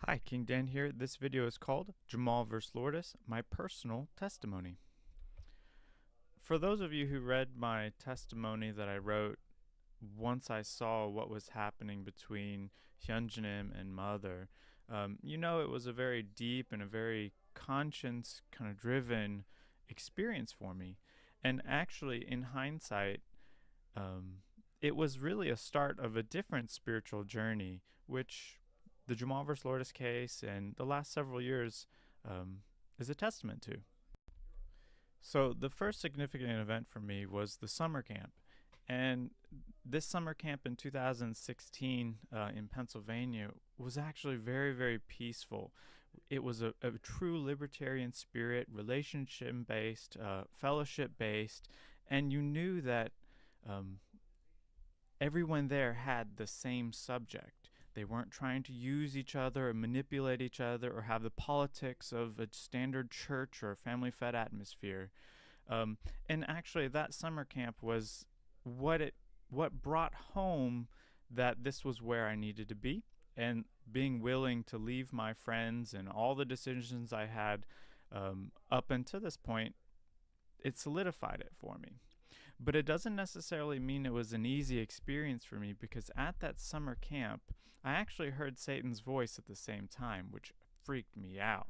Hi, King Dan here. This video is called Jamal vs. Lourdes, my personal testimony. For those of you who read my testimony that I wrote once I saw what was happening between Hyunjanim and Mother, you know it was a very deep and a very conscience kind of driven experience for me. And actually, in hindsight, um, it was really a start of a different spiritual journey, which the Jamal vs. Lourdes case and the last several years is a testament to. So, the first significant event for me was the summer camp. And this summer camp in 2016 in Pennsylvania was actually very, very peaceful. It was a true libertarian spirit, relationship based, fellowship based, and you knew that um, everyone there had the same subject. They weren't trying to use each other or manipulate each other or have the politics of a standard church or family fed atmosphere. And actually, that summer camp was what brought home that this was where I needed to be, and being willing to leave my friends and all the decisions I had up until this point, it solidified it for me. But it doesn't necessarily mean it was an easy experience for me, because at that summer camp, I actually heard Satan's voice at the same time, which freaked me out.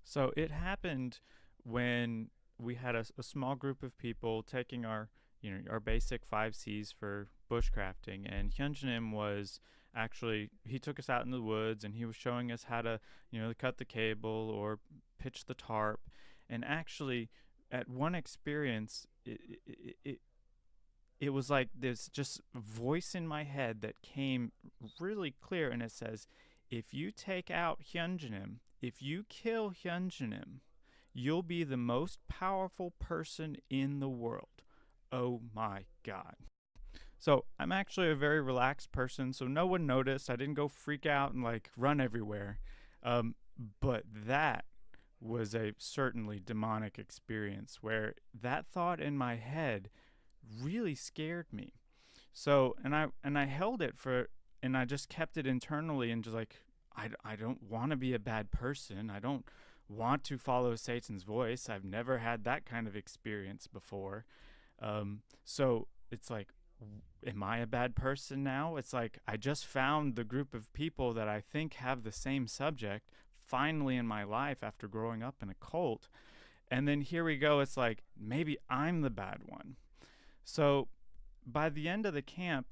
So it happened when we had a small group of people taking our basic 5 C's for bushcrafting, and Hyunjanim was actually, he took us out in the woods and he was showing us how to cut the cable or pitch the tarp. And actually, at one experience, it was like this just voice in my head that came really clear, and it says, if you take out Hyunjanim, if you kill Hyunjanim, you'll be the most powerful person in the world. Oh my God. So I'm actually a very relaxed person, so no one noticed. I didn't go freak out and run everywhere. But that was a certainly demonic experience where that thought in my head really scared me. So I held it and I just kept it internally, and just I don't want to be a bad person. I don't want to follow Satan's voice. I've never had that kind of experience before. So it's like, am I a bad person now? It's like I just found the group of people that I think have the same subject finally in my life after growing up in a cult. And then here we go. It's like, maybe I'm the bad one. So by the end of the camp,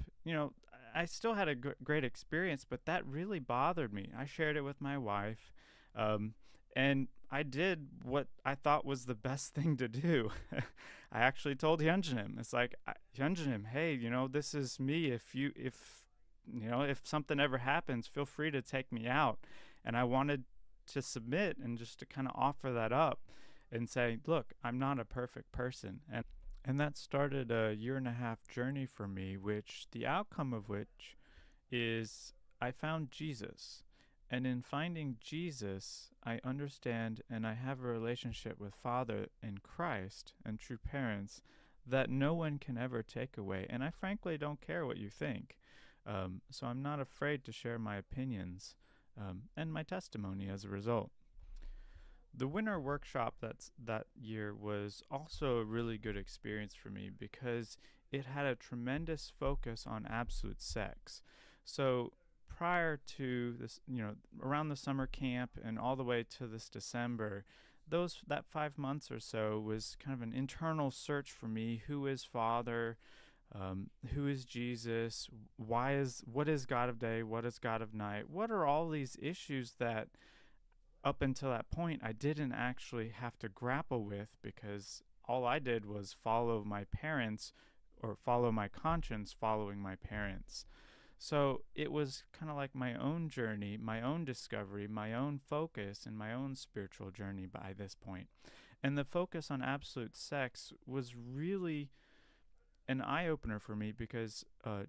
I still had a great experience, but that really bothered me. I shared it with my wife, and I did what I thought was the best thing to do. I actually told Hyunjanim, it's like, Hyunjanim, hey, this is me. If something ever happens, feel free to take me out. And I wanted to submit and just to kind of offer that up and say, look, I'm not a perfect person. And that started a 1.5 year journey for me, which the outcome of which is I found Jesus. And in finding Jesus, I understand and I have a relationship with Father in Christ and true parents that no one can ever take away. And I frankly don't care what you think. So I'm not afraid to share my opinions and my testimony as a result. The winter workshop that year was also a really good experience for me, because it had a tremendous focus on absolute sex. So prior to this, around the summer camp and all the way to this December, that 5 months or so was kind of an internal search for me. Who is Father? Who is Jesus? What is God of day? What is God of night? What are all these issues that up until that point I didn't actually have to grapple with, because all I did was follow my parents, or follow my conscience following my parents. So it was kind of like my own journey, my own discovery, my own focus, and my own spiritual journey by this point. And the focus on absolute sex was really an eye-opener for me, because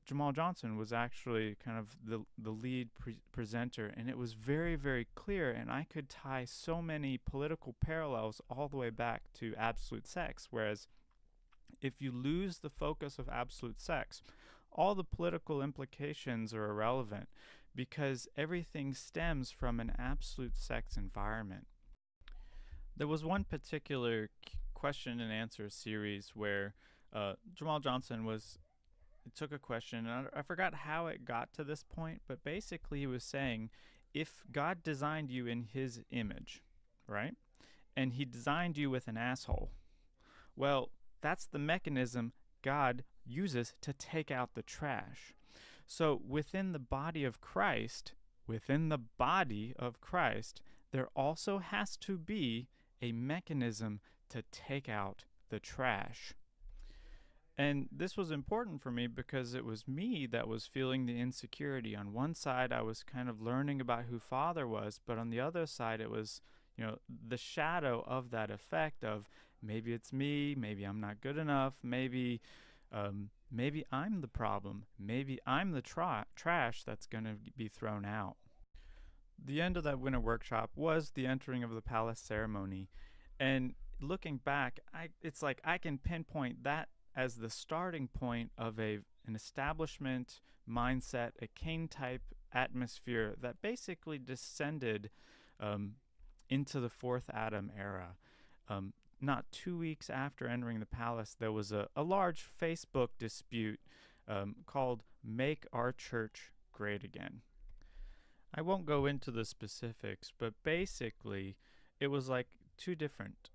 Jamal Johnson was actually kind of the lead presenter, and it was very, very clear, and I could tie so many political parallels all the way back to absolute sex, whereas if you lose the focus of absolute sex, all the political implications are irrelevant, because everything stems from an absolute sex environment. There was one particular question and answer series where Jamal Johnson took a question, and I forgot how it got to this point, but basically he was saying, if God designed you in his image, right, and he designed you with an asshole, well, that's the mechanism God uses to take out the trash. So within the body of Christ, there also has to be a mechanism to take out the trash. And this was important for me because it was me that was feeling the insecurity. On one side, I was kind of learning about who Father was, but on the other side, it was, the shadow of that effect of maybe it's me, maybe I'm not good enough, maybe I'm the problem, maybe I'm the trash that's going to be thrown out. The end of that winter workshop was the entering of the palace ceremony, and looking back, it's like I can pinpoint that as the starting point of an establishment mindset, a Cain type atmosphere that basically descended into the fourth Adam era. Not 2 weeks after entering the palace, there was a large Facebook dispute called Make Our Church Great Again. I won't go into the specifics, but basically it was like two different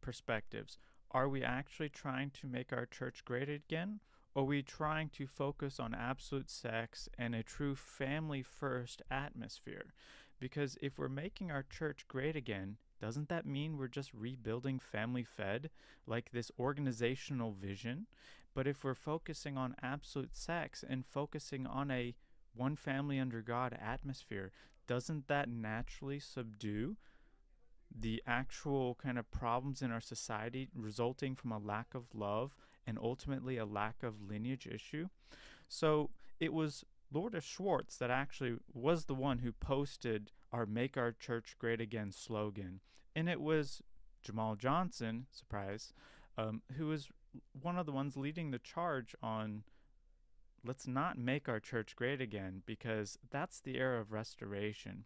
perspectives. Are we actually trying to make our church great again? Or are we trying to focus on absolute sex and a true family-first atmosphere? Because if we're making our church great again, doesn't that mean we're just rebuilding Family Fed, like this organizational vision? But if we're focusing on absolute sex and focusing on a one family under God atmosphere, doesn't that naturally subdue the actual kind of problems in our society resulting from a lack of love and ultimately a lack of lineage issue? So it was Lourdes Schwartz that actually was the one who posted our Make Our Church Great Again slogan. And it was Jamal Johnson, surprise, who was one of the ones leading the charge on let's not make our church great again, because that's the era of restoration.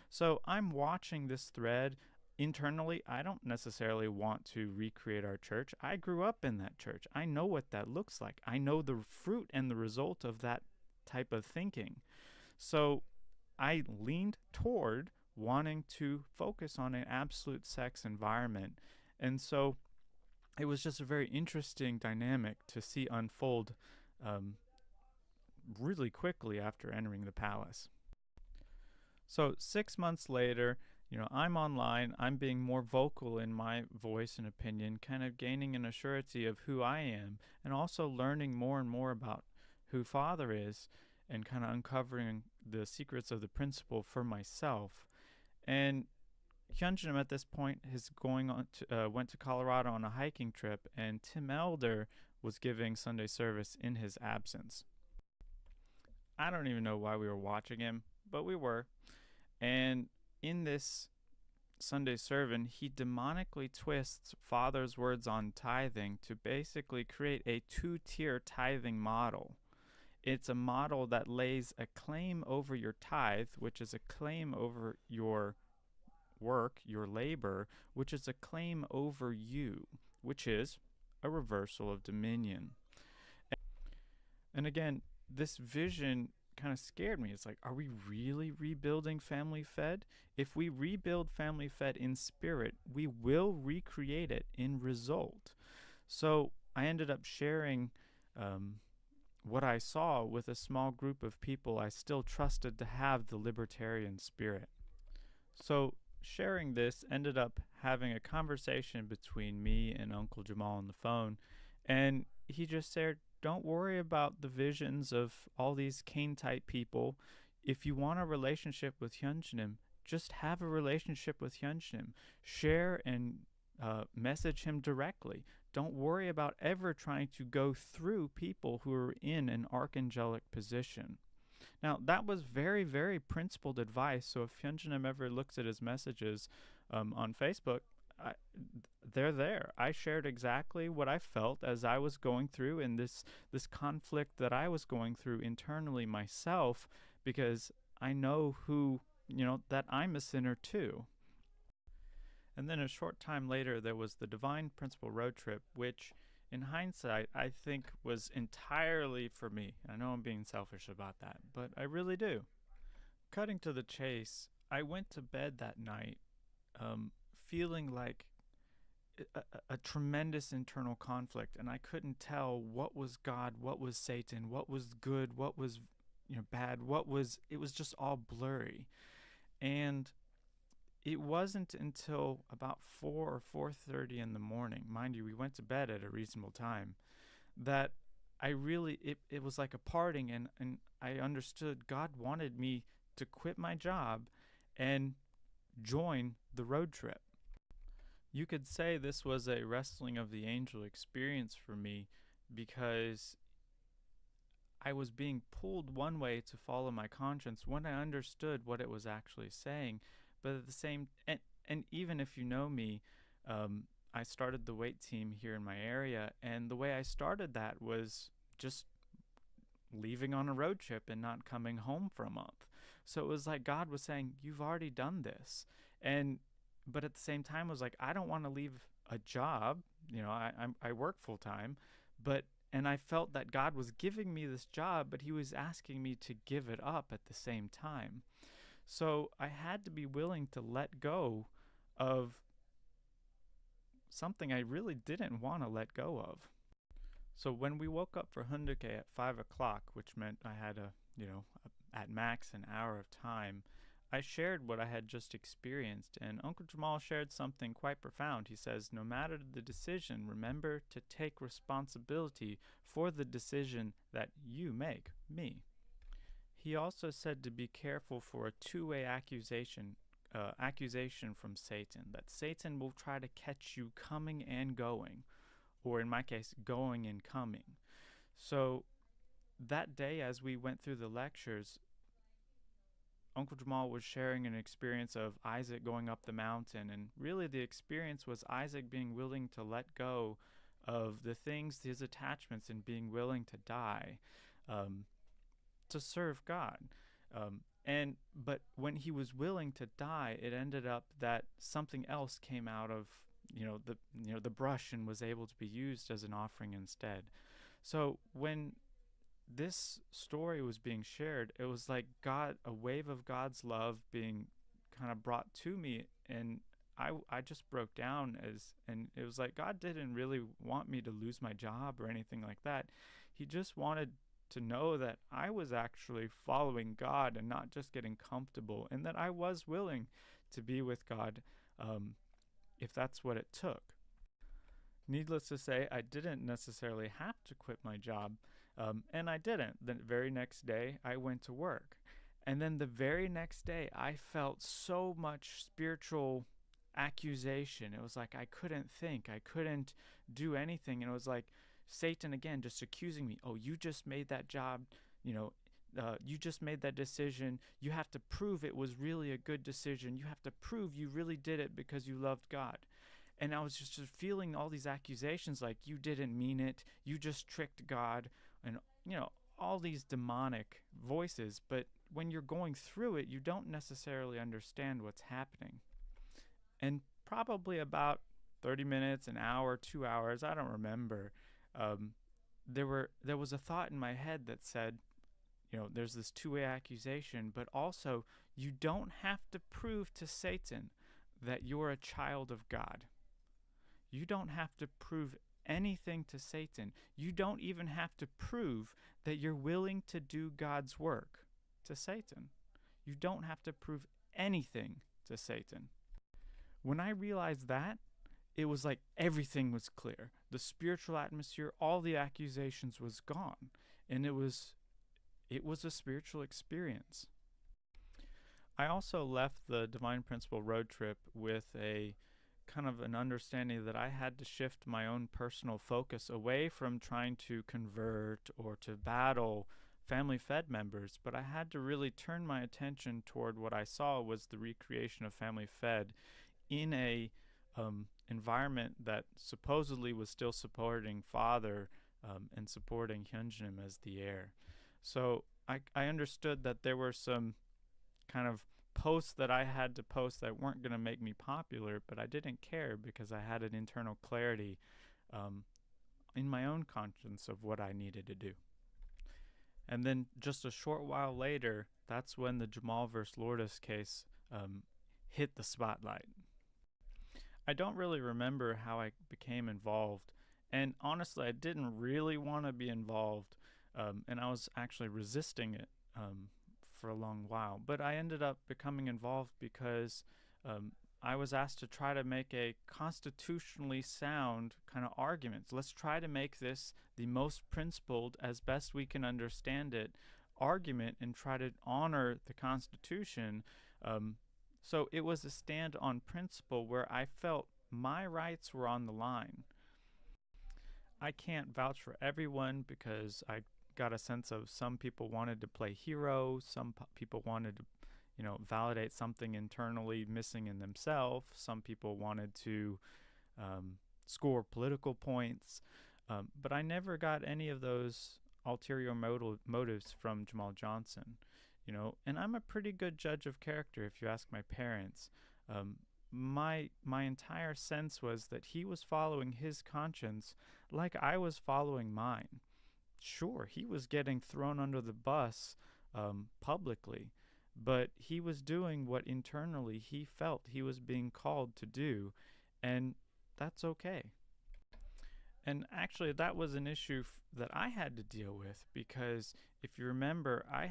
So I'm watching this thread. Internally, I don't necessarily want to recreate our church. I grew up in that church. I know what that looks like. I know the fruit and the result of that type of thinking. So I leaned toward wanting to focus on an absolute sex environment. And so it was just a very interesting dynamic to see unfold really quickly after entering the palace. So 6 months later, I'm online, I'm being more vocal in my voice and opinion, kind of gaining an assurity of who I am, and also learning more and more about who Father is, and kind of uncovering the secrets of the principle for myself. And Hyunjin at this point is went to Colorado on a hiking trip, and Tim Elder was giving Sunday service in his absence. I don't even know why we were watching him, but we were. And in this Sunday sermon, he demonically twists Father's words on tithing to basically create a two-tier tithing model. It's a model that lays a claim over your tithe, which is a claim over your work, your labor, which is a claim over you, which is a reversal of dominion. And again, this vision kind of scared me. It's like, are we really rebuilding Family Fed? If we rebuild Family Fed in spirit, we will recreate it in result. So I ended up sharing what I saw with a small group of people I still trusted to have the libertarian spirit. So sharing this ended up having a conversation between me and Uncle Jamal on the phone, and he just said, don't worry about the visions of all these Cain-type people. If you want a relationship with Hyunjin, just have a relationship with Hyunjin. Share and message him directly. Don't worry about ever trying to go through people who are in an archangelic position. Now, that was very, very principled advice, so if Hyunjin ever looks at his messages on Facebook, they're there. I shared exactly what I felt as I was going through in this conflict that I was going through internally myself, because I know who, that I'm a sinner too. And then a short time later, there was the Divine Principle road trip, which in hindsight, I think was entirely for me. I know I'm being selfish about that, but I really do. Cutting to the chase, I went to bed that night feeling like a tremendous internal conflict, and I couldn't tell what was God, what was Satan, what was good, what was bad, it was just all blurry. And it wasn't until about 4 or 4:30 in the morning, mind you, we went to bed at a reasonable time, that I really it was like a parting, and I understood God wanted me to quit my job and join the road trip. You could say this was a wrestling of the angel experience for me, because I was being pulled one way to follow my conscience when I understood what it was actually saying. But at the same, and even if you know me, I started the weight team here in my area, and the way I started that was just leaving on a road trip and not coming home for a month. So it was like God was saying, you've already done this. But at the same time, I was like, I don't want to leave a job. I work full time, and I felt that God was giving me this job, but he was asking me to give it up at the same time. So I had to be willing to let go of something I really didn't want to let go of. So when we woke up for Hunduke at 5 o'clock, which meant I had at max an hour of time, I shared what I had just experienced, and Uncle Jamal shared something quite profound. He says, no matter the decision, remember to take responsibility for the decision that you make, me. He also said to be careful for a two-way accusation from Satan, that Satan will try to catch you coming and going, or in my case, going and coming. So that day, as we went through the lectures, Uncle Jamal was sharing an experience of Isaac going up the mountain, and really the experience was Isaac being willing to let go of the things, his attachments, and being willing to die to serve God. But when he was willing to die, it ended up that something else came out of the brush and was able to be used as an offering instead. So when this story was being shared, it was like a wave of God's love being kind of brought to me, and I just broke down, and it was like God didn't really want me to lose my job or anything like that. He just wanted to know that I was actually following God and not just getting comfortable, and that I was willing to be with God if that's what it took. Needless to say, I didn't necessarily have to quit my job, and I didn't. The very next day, I went to work. And then the very next day, I felt so much spiritual accusation. It was like I couldn't think. I couldn't do anything. And it was like Satan again just accusing me. Oh, you just made that job, you just made that decision. You have to prove it was really a good decision. You have to prove you really did it because you loved God. And I was just feeling all these accusations like you didn't mean it. You just tricked God, and, all these demonic voices. But when you're going through it, you don't necessarily understand what's happening. And probably about 30 minutes, an hour, 2 hours, I don't remember, there was a thought in my head that said, there's this two-way accusation, but also you don't have to prove to Satan that you're a child of God. You don't have to prove anything to Satan. You don't even have to prove that you're willing to do God's work to Satan. You don't have to prove anything to Satan. When I realized that, it was like everything was clear. The spiritual atmosphere, all the accusations was gone. And it was a spiritual experience. I also left the Divine Principle road trip with a kind of an understanding that I had to shift my own personal focus away from trying to convert or to battle family fed members, but I had to really turn my attention toward what I saw was the recreation of family fed in a environment that supposedly was still supporting Father and supporting Hyunjin as the heir. So I understood that there were some kind of posts that I had to post that weren't going to make me popular, but I didn't care because I had an internal clarity um, in my own conscience of what I needed to do. And then just a short while later, that's when the Jamal versus Lourdes case hit the spotlight. I don't really remember how I became involved, and honestly, I didn't really want to be involved, and I was actually resisting it for a long while. But I ended up becoming involved because I was asked to try to make a constitutionally sound kind of argument. So let's try to make this the most principled, as best we can understand it, argument and try to honor the Constitution. So it was a stand on principle where I felt my rights were on the line. I can't vouch for everyone because I got a sense of some people wanted to play hero, some people wanted to, validate something internally missing in themselves. Some people wanted to score political points. But I never got any of those ulterior motives from Jamal Johnson. And I'm a pretty good judge of character if you ask my parents. My entire sense was that he was following his conscience like I was following mine. Sure, he was getting thrown under the bus publicly, but he was doing what internally he felt he was being called to do, and that's okay. And actually, that was an issue that I had to deal with because if you remember, I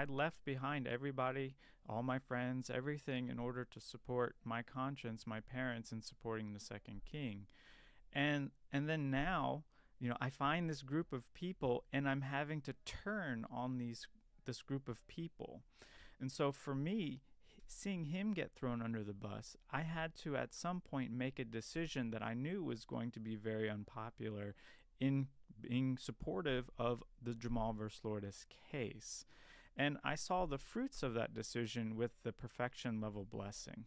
left behind everybody, all my friends, everything in order to support my conscience, my parents in supporting the second king. And then now, I find this group of people and I'm having to turn on this group of people. And so for me, seeing him get thrown under the bus, I had to at some point make a decision that I knew was going to be very unpopular in being supportive of the Jamal versus Lourdes case. And I saw the fruits of that decision with the perfection level blessing.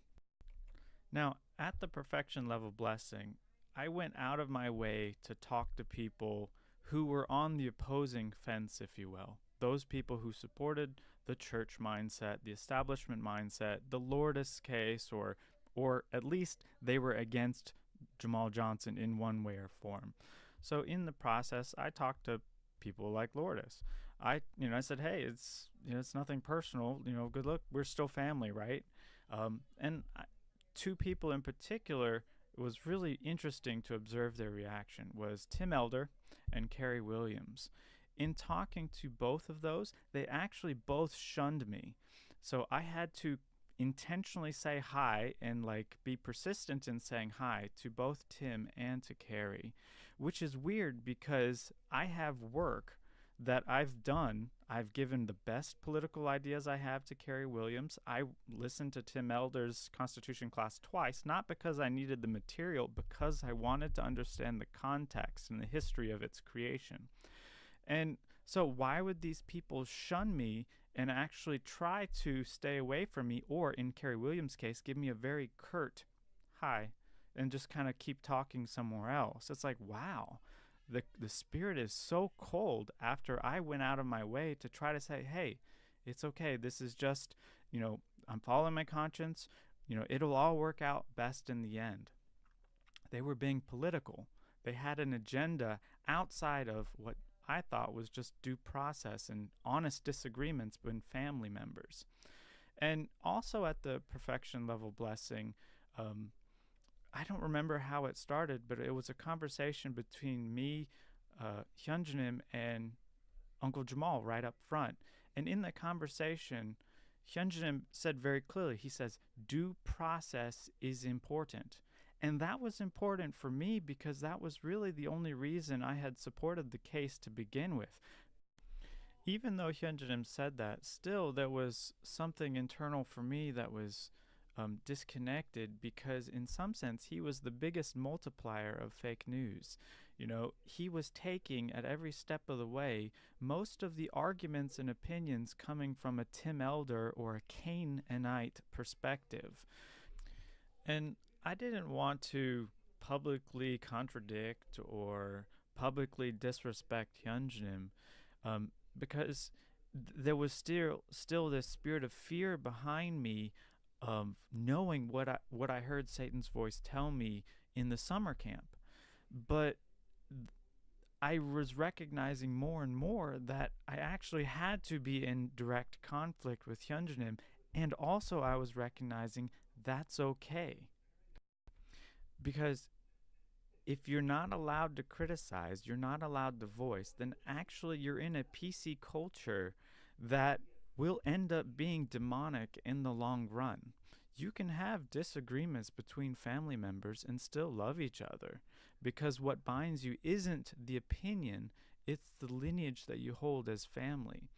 Now, at the perfection level blessing, I went out of my way to talk to people who were on the opposing fence, if you will. Those people who supported the church mindset, the establishment mindset, the Lourdes case, or at least they were against Jamal Johnson in one way or form. So in the process, I talked to people like Lourdes. I said, hey, it's nothing personal. Good luck. We're still family, right? Two people in particular, it was really interesting to observe their reaction, was Tim Elder and Carrie Williams. In talking to both of those, they actually both shunned me. So I had to intentionally say hi and be persistent in saying hi to both Tim and to Carrie, which is weird because I have work that I've done. I've given the best political ideas I have to Carrie Williams. I listened to Tim Elder's Constitution class twice, not because I needed the material, because I wanted to understand the context and the history of its creation. And so why would these people shun me and actually try to stay away from me, or in Carrie Williams' case, give me a very curt hi and just kind of keep talking somewhere else? It's like, wow, the spirit is so cold after I went out of my way to try to say, hey, it's okay. This is just, I'm following my conscience. It'll all work out best in the end. They were being political. They had an agenda outside of what I thought was just due process and honest disagreements between family members. And also at the perfection level blessing, I don't remember how it started, but it was a conversation between me, Hyunjanim, and Uncle Jamal right up front. And in the conversation, Hyunjanim said very clearly, he says, due process is important. And that was important for me because that was really the only reason I had supported the case to begin with. Even though Hyunjanim said that, still there was something internal for me that was disconnected, because in some sense he was the biggest multiplier of fake news. He was taking at every step of the way most of the arguments and opinions coming from a Tim Elder or a Canaanite perspective. And I didn't want to publicly contradict or publicly disrespect Hyunjanim because there was still this spirit of fear behind me of knowing what I heard Satan's voice tell me in the summer camp. But I was recognizing more and more that I actually had to be in direct conflict with Hyunjanim, and also I was recognizing that's okay. Because if you're not allowed to criticize, you're not allowed to voice, then actually you're in a PC culture that will end up being demonic in the long run. You can have disagreements between family members and still love each other, because what binds you isn't the opinion, it's the lineage that you hold as family.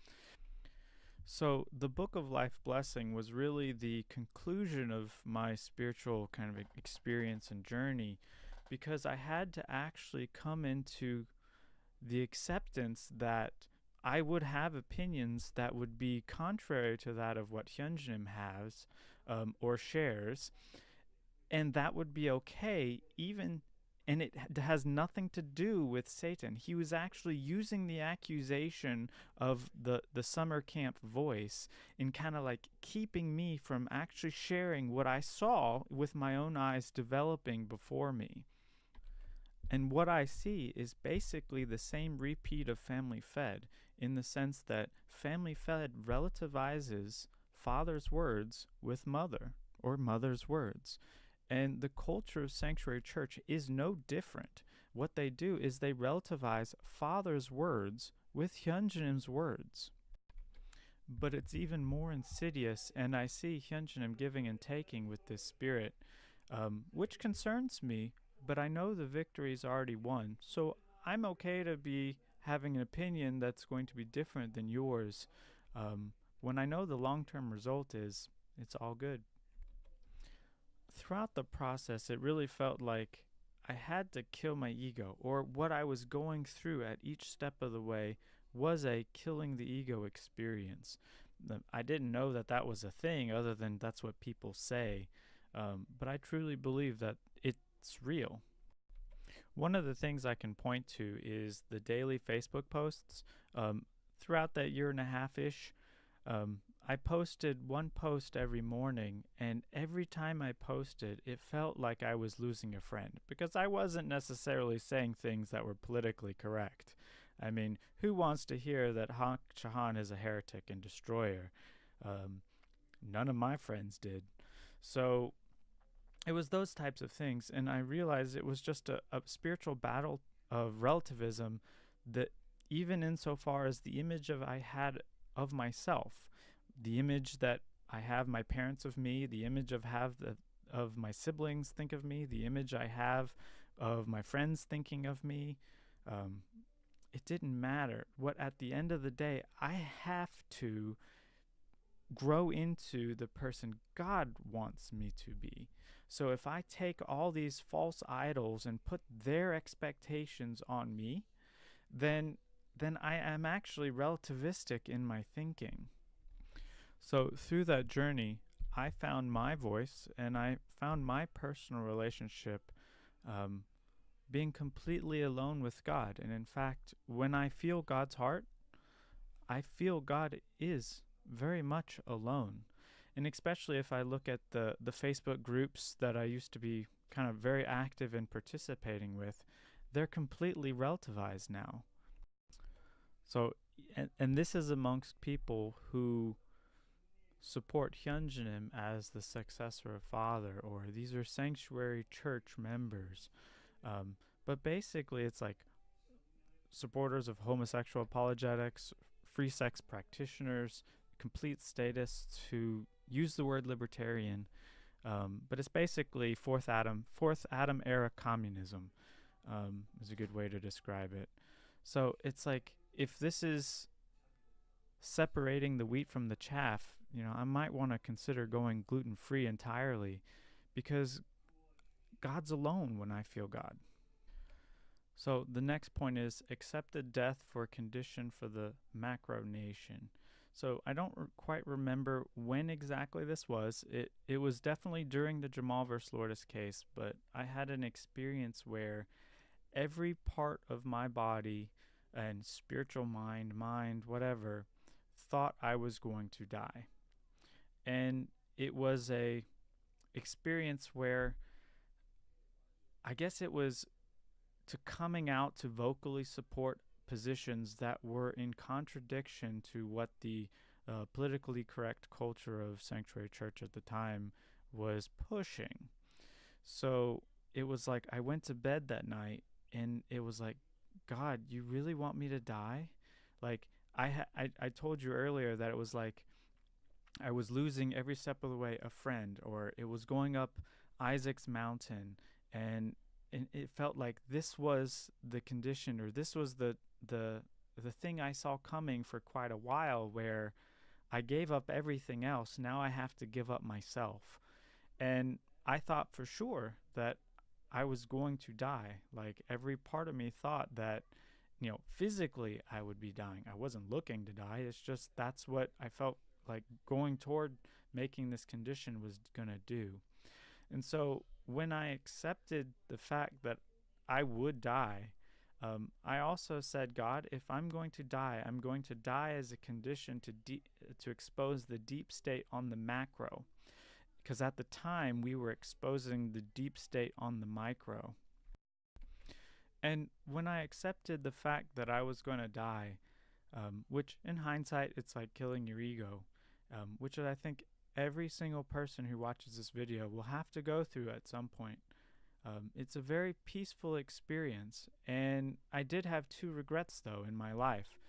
So, the Book of Life Blessing was really the conclusion of my spiritual kind of experience and journey, because I had to actually come into the acceptance that I would have opinions that would be contrary to that of what Hyunjin has or shares, and that would be okay, even. And it has nothing to do with Satan. He was actually using the accusation of the summer camp voice in kind of like keeping me from actually sharing what I saw with my own eyes developing before me. And what I see is basically the same repeat of Family Fed, in the sense that Family Fed relativizes father's words with mother, or mother's words. And the culture of Sanctuary Church is no different. What they do is they relativize father's words with Hyunjinim's words. But it's even more insidious, and I see Hyunjinim giving and taking with this spirit, which concerns me, but I know the victory is already won. So I'm okay to be having an opinion that's going to be different than yours, when I know the long-term result is it's all good. Throughout the process, it really felt like I had to kill my ego, or what I was going through at each step of the way was a killing the ego experience. I didn't know that that was a thing, other than that's what people say, but I truly believe that it's real. One of the things I can point to is the daily Facebook posts. Throughout that year and a half ish, I posted one post every morning, and every time I posted, it felt like I was losing a friend, because I wasn't necessarily saying things that were politically correct. I mean, who wants to hear that Hak Chahan is a heretic and destroyer? None of my friends did. So it was those types of things, and I realized it was just a spiritual battle of relativism, that even insofar as the image of I had of myself, the image that I have my parents of me, the image of my siblings think of me, the image I have of my friends thinking of me, it didn't matter. What at the end of the day, I have to grow into the person God wants me to be. So if I take all these false idols and put their expectations on me, then I am actually relativistic in my thinking. So through that journey, I found my voice, and I found my personal relationship being completely alone with God. And in fact, when I feel God's heart, I feel God is very much alone. And especially if I look at the Facebook groups that I used to be kind of very active in participating with, they're completely relativized now. So, and this is amongst people who support Hyunjinim as the successor of Father, or these are sanctuary church members. But basically, it's like supporters of homosexual apologetics, free sex practitioners, complete statists who use the word libertarian, but it's basically fourth Adam era communism, is a good way to describe it. So it's like, if this is separating the wheat from the chaff, I might want to consider going gluten-free entirely, because God's alone when I feel God. So the next point is accepted death for a condition for the macro nation. So I don't quite remember when exactly this was. It was definitely during the Jamal versus Lourdes case, but I had an experience where every part of my body and spiritual mind, whatever, thought I was going to die. And it was a experience where I guess it was to coming out to vocally support positions that were in contradiction to what the politically correct culture of sanctuary church at the time was pushing. So it was like I went to bed that night and it was like, God, you really want me to die? Like I told you earlier that it was like I was losing every step of the way a friend, or it was going up Isaac's mountain, and it felt like this was the condition, or this was the the thing I saw coming for quite a while, where I gave up everything else. Now I have to give up myself. And I thought for sure that I was going to die. Like every part of me thought that, physically I would be dying. I wasn't looking to die. It's just that's what I felt like going toward making this condition was going to do. And so when I accepted the fact that I would die, I also said, God, if I'm going to die, I'm going to die as a condition to expose the deep state on the macro. Because at the time, we were exposing the deep state on the micro. And when I accepted the fact that I was going to die, which in hindsight, it's like killing your ego, which I think every single person who watches this video will have to go through at some point. It's a very peaceful experience, and I did have 2 regrets, though, in my life.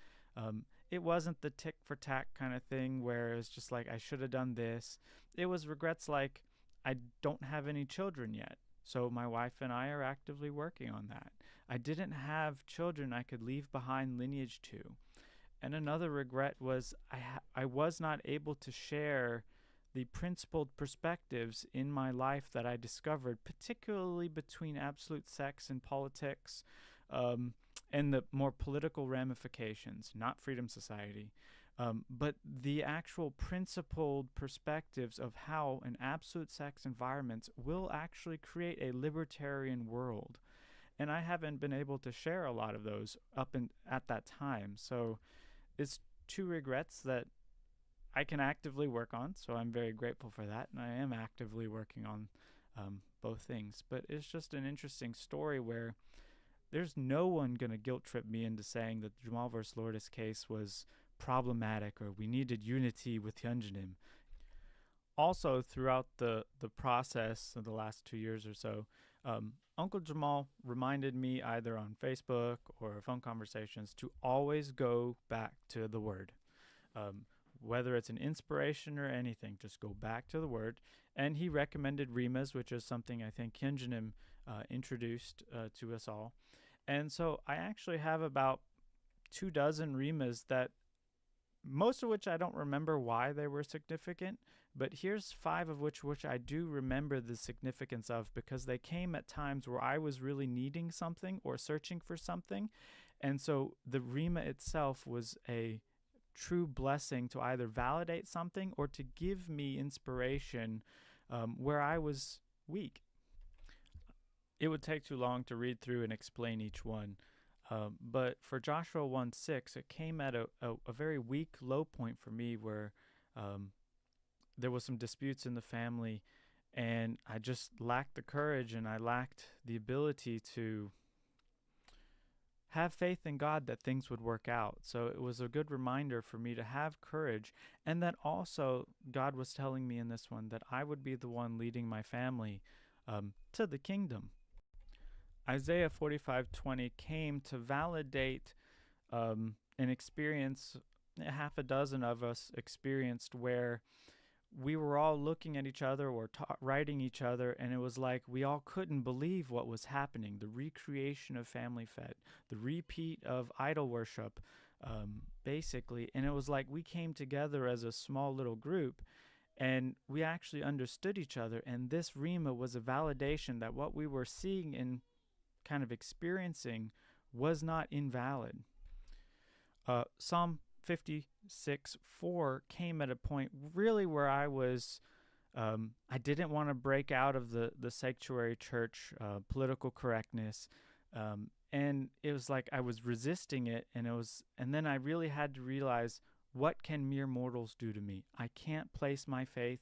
It wasn't the tick for tack kind of thing where it's just like I should have done this. It was regrets like I don't have any children yet, so my wife and I are actively working on that. I didn't have children I could leave behind lineage to. And another regret was I was not able to share the principled perspectives in my life that I discovered, particularly between absolute sex and politics, and the more political ramifications, not Freedom Society, but the actual principled perspectives of how an absolute sex environment will actually create a libertarian world. And I haven't been able to share a lot of those at that time. So it's 2 regrets that I can actively work on, so I'm very grateful for that, and I am actively working on both things. But it's just an interesting story where there's no one going to guilt trip me into saying that the Jamal versus Lourdes case was problematic or we needed unity with Hyunjinim. Also, throughout the process of the last 2 years or so, Uncle Jamal reminded me either on Facebook or phone conversations to always go back to the Word. Whether it's an inspiration or anything, just go back to the Word. And he recommended Rimas, which is something I think Hyunjinim introduced to us all. And so I actually have about 24 Rimas that most of which I don't remember why they were significant, but here's 5 of which I do remember the significance of, because they came at times where I was really needing something or searching for something. And so the Rima itself was a true blessing to either validate something or to give me inspiration where I was weak. It would take too long to read through and explain each one. But for Joshua 1:6, it came at a very weak low point for me where there was some disputes in the family, and I just lacked the courage and I lacked the ability to have faith in God that things would work out. So it was a good reminder for me to have courage, and that also God was telling me in this one that I would be the one leading my family to the kingdom. Isaiah 45:20 came to validate an experience half a dozen of us experienced, where we were all looking at each other or writing each other, and it was like we all couldn't believe what was happening. The recreation of Family Fed, the repeat of idol worship, basically. And it was like we came together as a small little group, and we actually understood each other. And this Rima was a validation that what we were seeing and kind of experiencing was not invalid. Psalm 56:4 came at a point really where I was, I didn't want to break out of the sanctuary church political correctness, and it was like I was resisting it, and then I really had to realize What can mere mortals do to me? I can't place my faith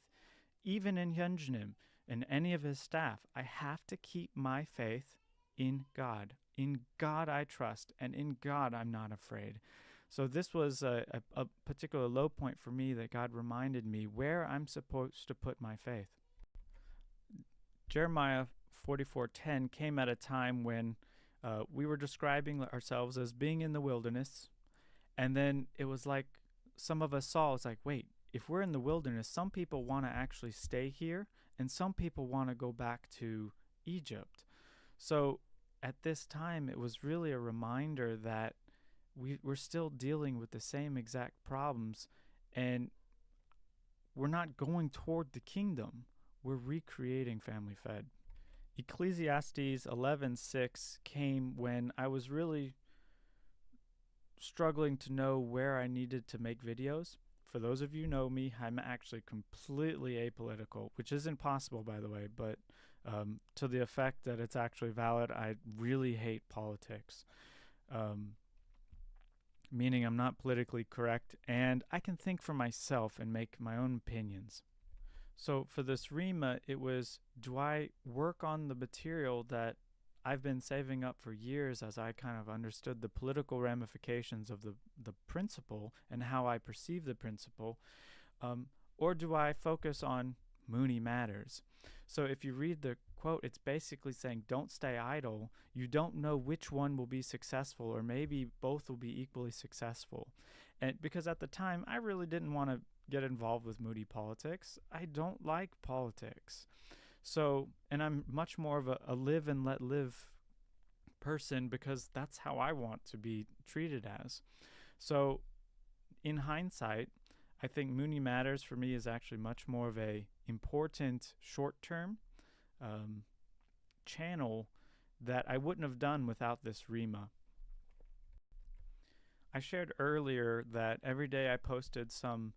even in Hyunjanim and any of his staff. I have to keep my faith in God. In God I trust, and in God I'm not afraid. So this was a particular low point for me, that God reminded me where I'm supposed to put my faith. Jeremiah 44:10 came at a time when we were describing ourselves as being in the wilderness, and then it was like some of us saw, it's like, wait, if we're in the wilderness, some people want to actually stay here, and some people want to go back to Egypt. So at this time, it was really a reminder that we're still dealing with the same exact problems, and we're not going toward the kingdom. We're recreating Family Fed. Ecclesiastes 11:6 came when I was really struggling to know where I needed to make videos. For those of you who know me, I'm actually completely apolitical, which isn't possible, by the way, but to the effect that it's actually valid, I really hate politics. Meaning I'm not politically correct, and I can think for myself and make my own opinions. So for this Rima, it was, do I work on the material that I've been saving up for years as I kind of understood the political ramifications of the principle and how I perceive the principle, or do I focus on Mooney Matters? So if you read the quote, it's basically saying, don't stay idle. You don't know which one will be successful, or maybe both will be equally successful. And because at the time, I really didn't want to get involved with moody politics. I don't like politics. So, and I'm much more of a live and let live person, because that's how I want to be treated as. So in hindsight, I think Mooney Matters for me is actually much more of a important short-term channel that I wouldn't have done without this Rima. I shared earlier that every day I posted some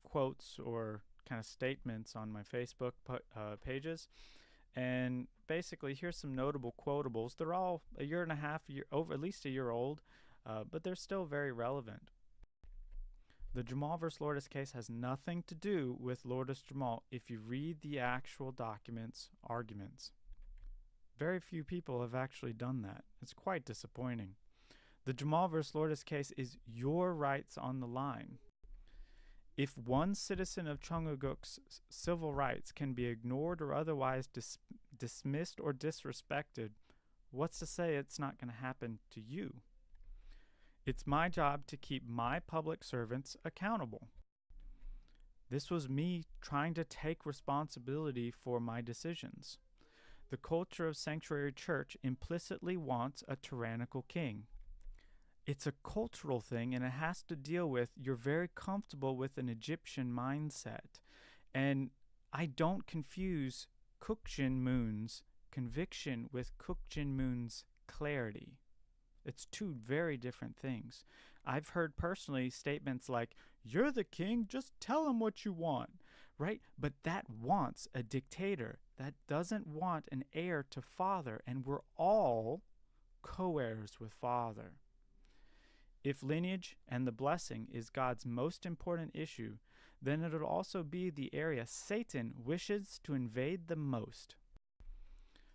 quotes or kind of statements on my Facebook pages, and basically here's some notable quotables. They're all a year and a half, over at least a year old, but they're still very relevant. The Jamal versus Lourdes case has nothing to do with Lourdes Jamal if you read the actual documents, arguments. Very few people have actually done that. It's quite disappointing. The Jamal versus Lourdes case is your rights on the line. If one citizen of Cheonguguk's civil rights can be ignored or otherwise dismissed or disrespected, what's to say it's not going to happen to you? It's my job to keep my public servants accountable. This was me trying to take responsibility for my decisions. The culture of sanctuary church implicitly wants a tyrannical king. It's a cultural thing, and it has to deal with, you're very comfortable with an Egyptian mindset. And I don't confuse Kukjin Moon's conviction with Kukjin Moon's clarity. It's two very different things. I've heard personally statements like, you're the king, just tell him what you want, right? But that wants a dictator. That doesn't want an heir to father, and we're all co-heirs with father. If lineage and the blessing is God's most important issue, then it'll also be the area Satan wishes to invade the most.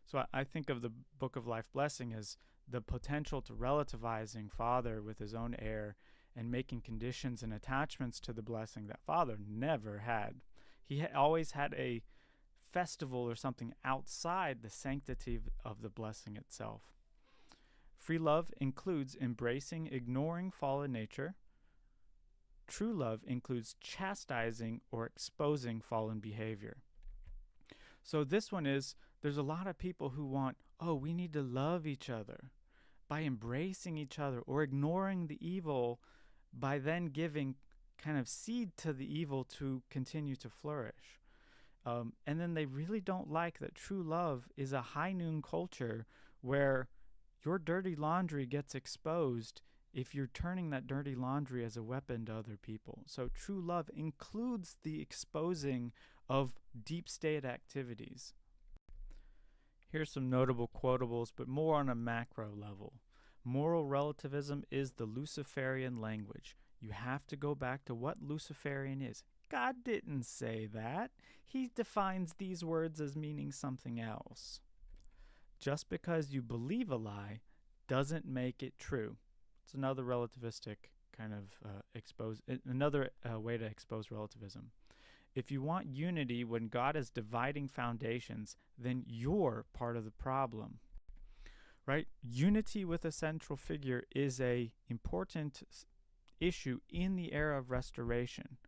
So I think of the Book of Life Blessing as the potential to relativizing father with his own heir and making conditions and attachments to the blessing that father never had. He always had a festival or something outside the sanctity of the blessing itself. Free love includes embracing, ignoring fallen nature. True love includes chastising or exposing fallen behavior. So this one is, there's a lot of people who want, we need to love each other by embracing each other, or ignoring the evil by then giving kind of seed to the evil to continue to flourish. And then they really don't like that true love is a high noon culture where your dirty laundry gets exposed if you're turning that dirty laundry as a weapon to other people. So true love includes the exposing of deep state activities. Here's some notable quotables, but more on a macro level. Moral relativism is the Luciferian language. You have to go back to what Luciferian is. God didn't say that. He defines these words as meaning something else. Just because you believe a lie doesn't make it true. It's another relativistic kind of another way to expose relativism. If you want unity when God is dividing foundations, then you're part of the problem. Right? Unity with a central figure is a important issue in the era of restoration.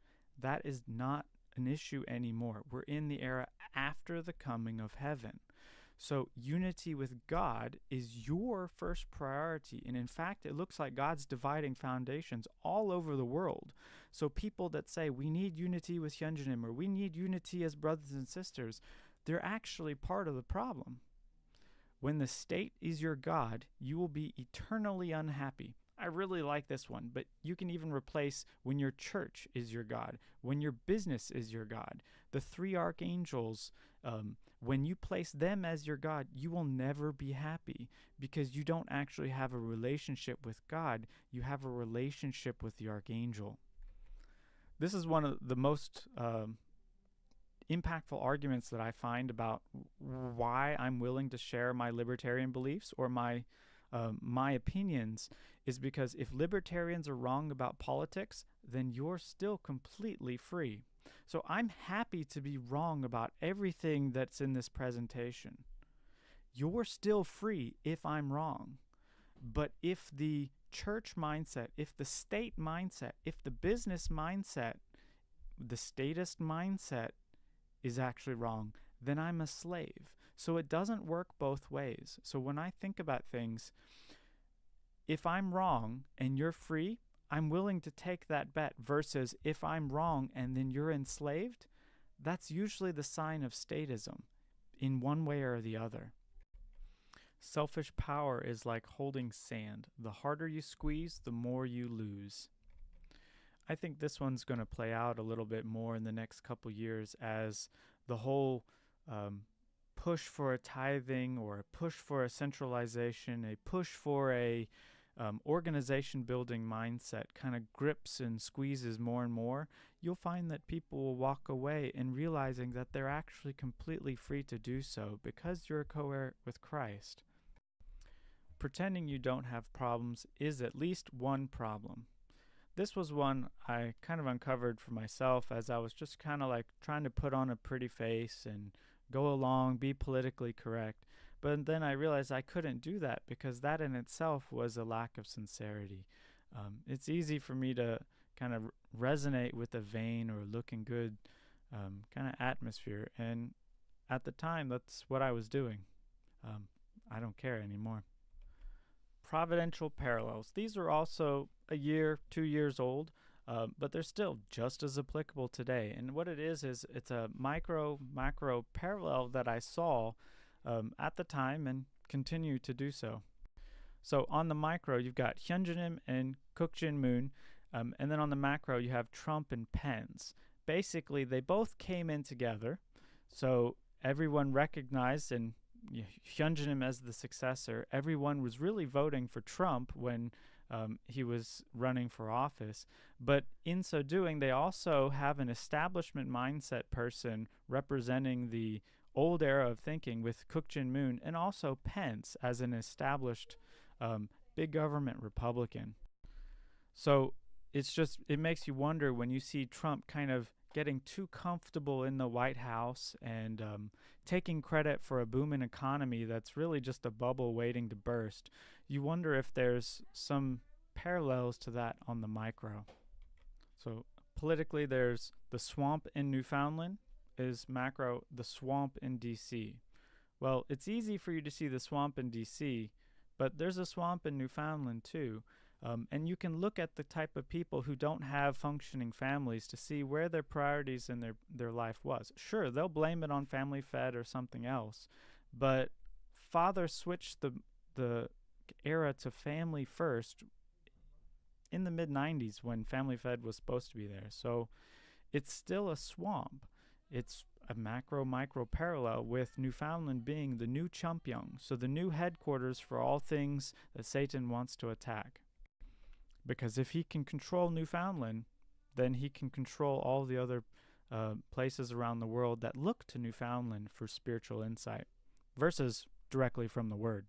That is not an issue anymore. We're in the era after the coming of heaven. So unity with God is your first priority. And in fact, it looks like God's dividing foundations all over the world. So people that say we need unity with Hyunjanim or we need unity as brothers and sisters, they're actually part of the problem. When the state is your God, you will be eternally unhappy. I really like this one, but you can even replace when your church is your God, when your business is your God. The three archangels, when you place them as your God, you will never be happy because you don't actually have a relationship with God. You have a relationship with the archangel. This is one of the most impactful arguments that I find about why I'm willing to share my libertarian beliefs or my opinions is because if libertarians are wrong about politics, then you're still completely free. So I'm happy to be wrong about everything that's in this presentation. You're still free if I'm wrong. But if the church mindset, if the state mindset, if the business mindset, the statist mindset is actually wrong, then I'm a slave. So it doesn't work both ways. So when I think about things, if I'm wrong and you're free, I'm willing to take that bet versus if I'm wrong and then you're enslaved, that's usually the sign of statism in one way or the other. Selfish power is like holding sand. The harder you squeeze, the more you lose. I think this one's going to play out a little bit more in the next couple years as the whole push for a tithing or a push for a centralization, a push for a organization building mindset kind of grips and squeezes more and more. You'll find that people will walk away and realizing that they're actually completely free to do so because you're a co-heir with Christ. Pretending you don't have problems is at least one problem. This was one I kind of uncovered for myself as I was just kind of like trying to put on a pretty face and go along, be politically correct. But then I realized I couldn't do that because that in itself was a lack of sincerity. It's easy for me to kind of resonate with a vain or looking good kind of atmosphere. And at the time, that's what I was doing. I don't care anymore. Providential parallels. These are also a year, 2 years old, but they're still just as applicable today. And what it is it's a macro parallel that I saw at the time and continue to do so. So on the micro, you've got Hyunjanim and Kookjin Moon, and then on the macro, you have Trump and Pence. Basically, they both came in together, so everyone recognized and Hyunjanim as the successor. Everyone was really voting for Trump when he was running for office. But in so doing, they also have an establishment mindset person representing the old era of thinking with Kookjin Moon, and also Pence as an established big government Republican. So it makes you wonder when you see Trump kind of getting too comfortable in the White House and taking credit for a booming economy that's really just a bubble waiting to burst. You wonder if there's some parallels to that on the micro. So politically, there's the swamp in Newfoundland is macro, the swamp in DC. Well, it's easy for you to see the swamp in DC, but there's a swamp in Newfoundland too. And you can look at the type of people who don't have functioning families to see where their priorities in their life was. Sure, they'll blame it on Family Fed or something else, but father switched the era to family first in the mid-90s when Family Fed was supposed to be there. So it's still a swamp. It's a macro-micro parallel with Newfoundland being the new Champyong, so the new headquarters for all things that Satan wants to attack. Because if he can control Newfoundland, then he can control all the other places around the world that look to Newfoundland for spiritual insight versus directly from the Word.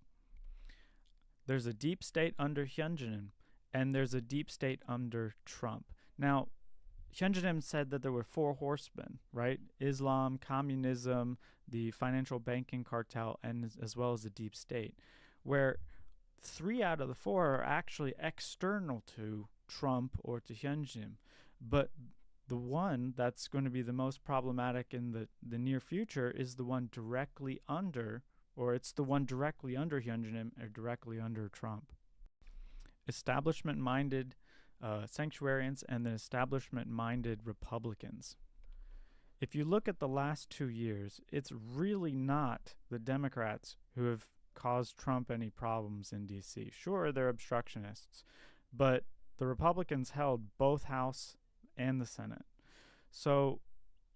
There's a deep state under Hyunjin, and there's a deep state under Trump. Now, Hyunjin said that there were 4 horsemen, right? Islam, communism, the financial banking cartel, and as well as the deep state, where 3 out of the 4 are actually external to Trump or to Hyunjin. But the one that's going to be the most problematic in the near future is the one directly under, or it's the one directly under Hyunjin or directly under Trump. Establishment-minded sanctuarians and the establishment-minded Republicans. If you look at the last 2 years, it's really not the Democrats who have caused Trump any problems in D.C. Sure, they're obstructionists, but the Republicans held both House and the Senate. So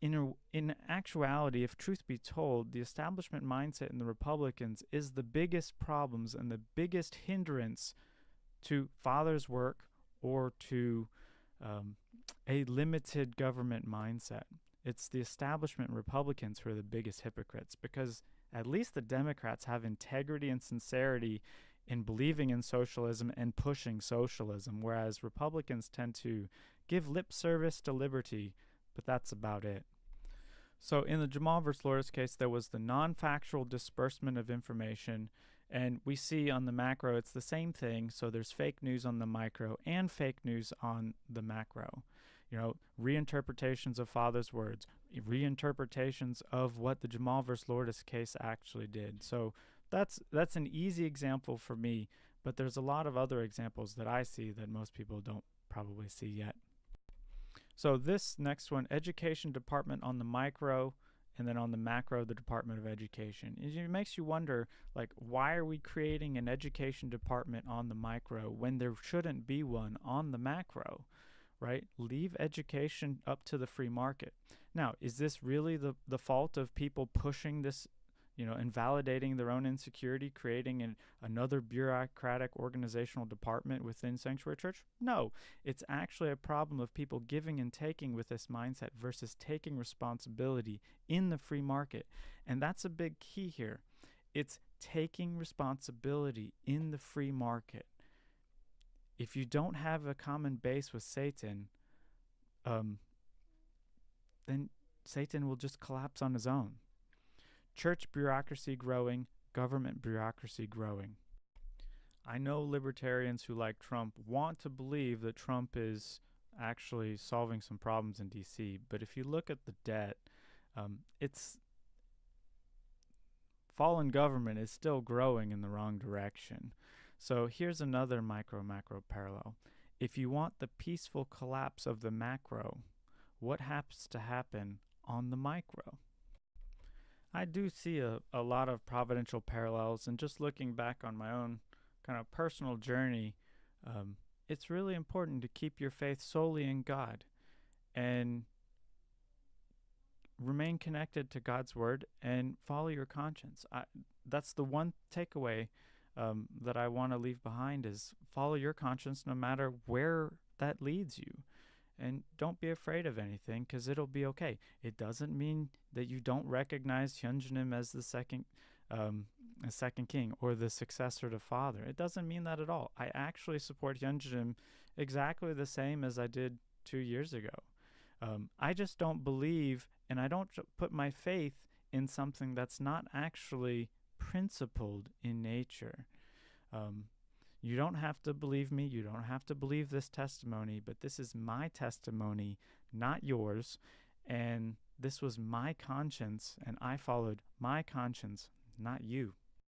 in actuality, if truth be told, the establishment mindset in the Republicans is the biggest problems and the biggest hindrance to Father's work or to a limited government mindset. It's the establishment Republicans who are the biggest hypocrites, because at least the Democrats have integrity and sincerity in believing in socialism and pushing socialism, whereas Republicans tend to give lip service to liberty, but that's about it. So in the Jamal versus Lourdes case, there was the non-factual disbursement of information, and we see on the macro it's the same thing. So there's fake news on the micro and fake news on the macro. You know, reinterpretations of Father's words, reinterpretations of what the Jamal versus Lourdes case actually did. So that's an easy example for me, but there's a lot of other examples that I see that most people don't probably see yet. So this next one, Education Department on the micro, and then on the macro, the Department of Education. It makes you wonder, like, why are we creating an education department on the micro when there shouldn't be one on the macro, right? Leave education up to the free market. Now, is this really the fault of people pushing this, you know, invalidating their own insecurity, creating another bureaucratic organizational department within Sanctuary Church? No, it's actually a problem of people giving and taking with this mindset versus taking responsibility in the free market. And that's a big key here. It's taking responsibility in the free market. If you don't have a common base with Satan, then Satan will just collapse on his own. Church bureaucracy growing, government bureaucracy growing. I know libertarians who, like Trump, want to believe that Trump is actually solving some problems in D.C., but if you look at the debt, it's fallen government is still growing in the wrong direction. So here's another micro-macro parallel. If you want the peaceful collapse of the macro, what has to happen on the micro? I do see a lot of providential parallels, and just looking back on my own kind of personal journey, it's really important to keep your faith solely in God and remain connected to God's word and follow your conscience. That's the one takeaway that I want to leave behind, is follow your conscience no matter where that leads you. And don't be afraid of anything, because it'll be okay. It doesn't mean that you don't recognize Hyunjin as the second king or the successor to Father. It doesn't mean that at all. I actually support Hyunjin exactly the same as I did 2 years ago. I just don't believe, and I don't put my faith in something that's not actually principled in nature. You don't have to believe me. You don't have to believe this testimony, but this is my testimony, not yours. And this was my conscience, and I followed my conscience, not you.